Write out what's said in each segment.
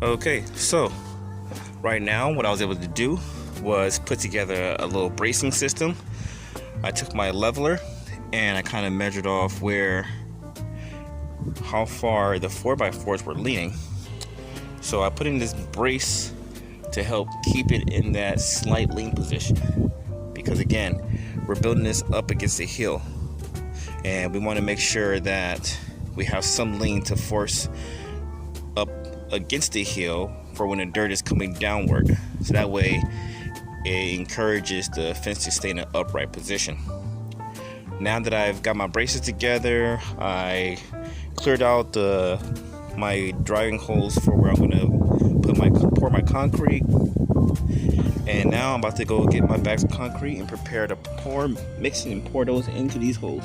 Okay, so right now what I was able to do was put together a little bracing system. I took my leveler and I kind of measured off how far the 4x4s were leaning. So I put in this brace to help keep it in that slight lean position, because again, we're building this up against a hill and we want to make sure that we have some lean to force up against the hill for when the dirt is coming downward, so that way it encourages the fence to stay in an upright position. Now that I've got my braces together, I cleared out my driving holes for where I'm going to pour my concrete, and now I'm about to go get my bags of concrete and prepare to mix and pour those into these holes.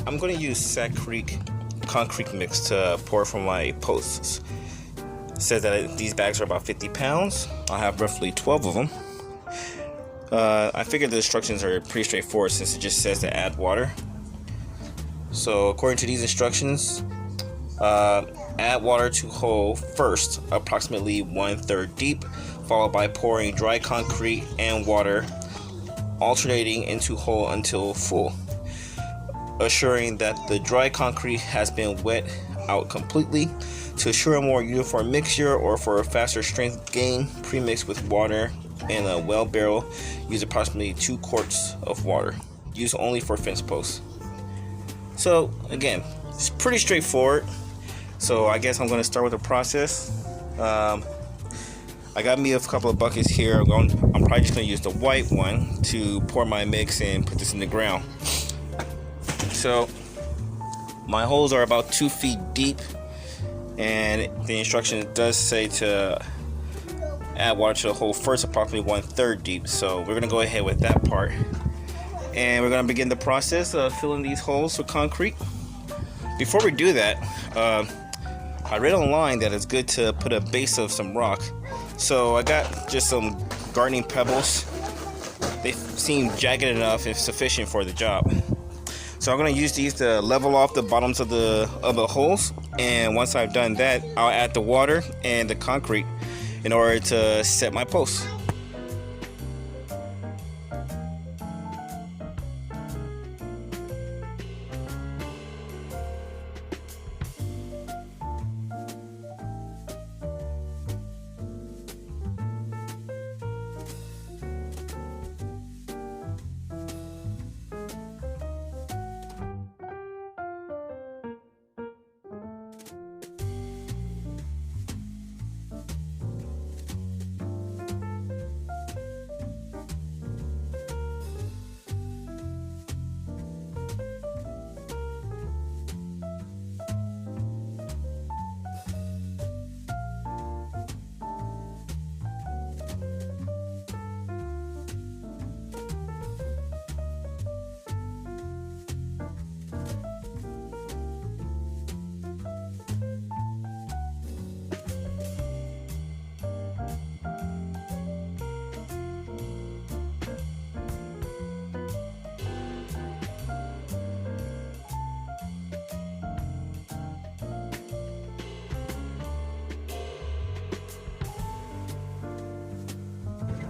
I'm going to use Sack Creek concrete mix to pour from my posts. It says that these bags are about 50 pounds. I have roughly 12 of them. I figured the instructions are pretty straightforward since it just says to add water. So according to these instructions, add water to hole first, approximately 1/3 deep, followed by pouring dry concrete and water, alternating into hole until full, assuring that the dry concrete has been wet out completely. To assure a more uniform mixture or for a faster strength gain, pre-mix with water in a well barrel. Use approximately 2 quarts of water. Use only for fence posts. So again, it's pretty straightforward. So I guess I'm going to start with the process. I got me a couple of buckets here. I'm probably just going to use the white one to pour my mix and put this in the ground. So my holes are about 2 feet deep, and the instruction does say to add water to the hole first, approximately 1/3 deep. So we're gonna go ahead with that part, and we're gonna begin the process of filling these holes with concrete. Before we do that, I read online that it's good to put a base of some rock. So I got just some gardening pebbles. They seem jagged enough and sufficient for the job. So I'm going to use these to level off the bottoms of the holes, and once I've done that, I'll add the water and the concrete in order to set my posts.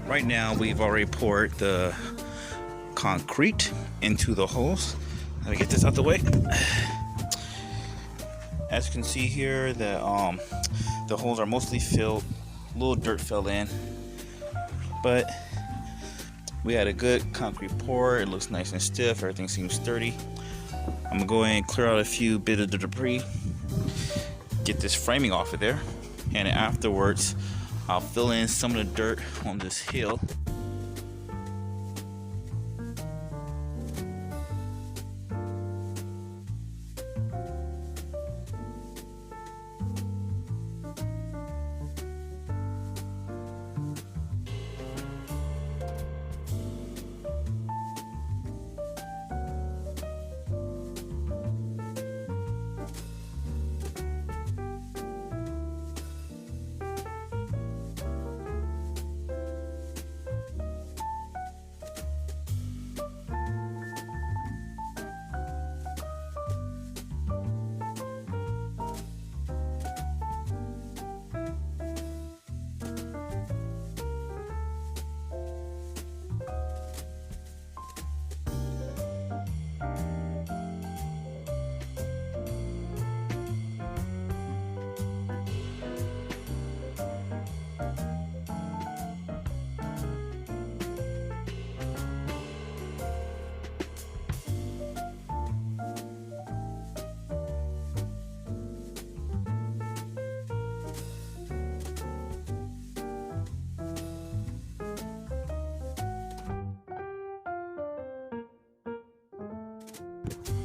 Right now we've already poured the concrete into the holes. Let me get this out the way. As you can see here, the holes are mostly filled. A little dirt fell in, but we had a good concrete pour. It looks nice and stiff. Everything seems sturdy. I'm gonna go ahead and clear out a few bits of the debris, get this framing off of there, and afterwards I'll fill in some of the dirt on this hill.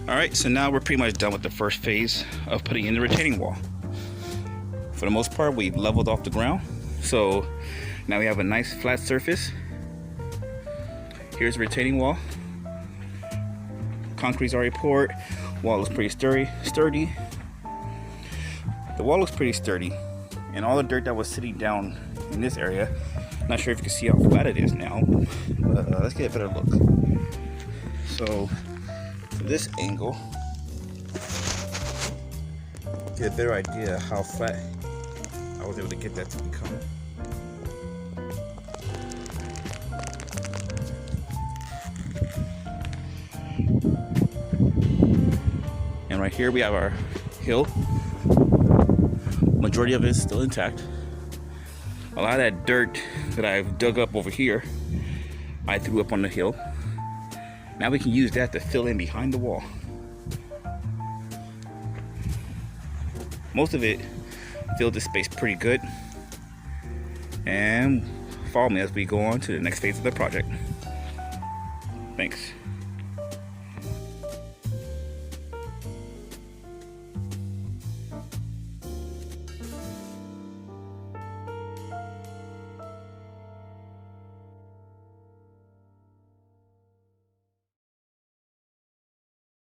Alright, so now we're pretty much done with the first phase of putting in the retaining wall. For the most part, we've leveled off the ground. So now we have a nice flat surface. Here's the retaining wall. Concrete's already poured. Wall looks pretty sturdy. The wall looks pretty sturdy. And all the dirt that was sitting down in this area, not sure if you can see how flat it is now, but let's get a better look. So, from this angle, get a better idea how flat I was able to get that to become. And right here we have our hill. Majority of it is still intact. A lot of that dirt that I've dug up over here, I threw up on the hill. Now we can use that to fill in behind the wall. Most of it filled the space pretty good. And follow me as we go on to the next phase of the project. Thanks.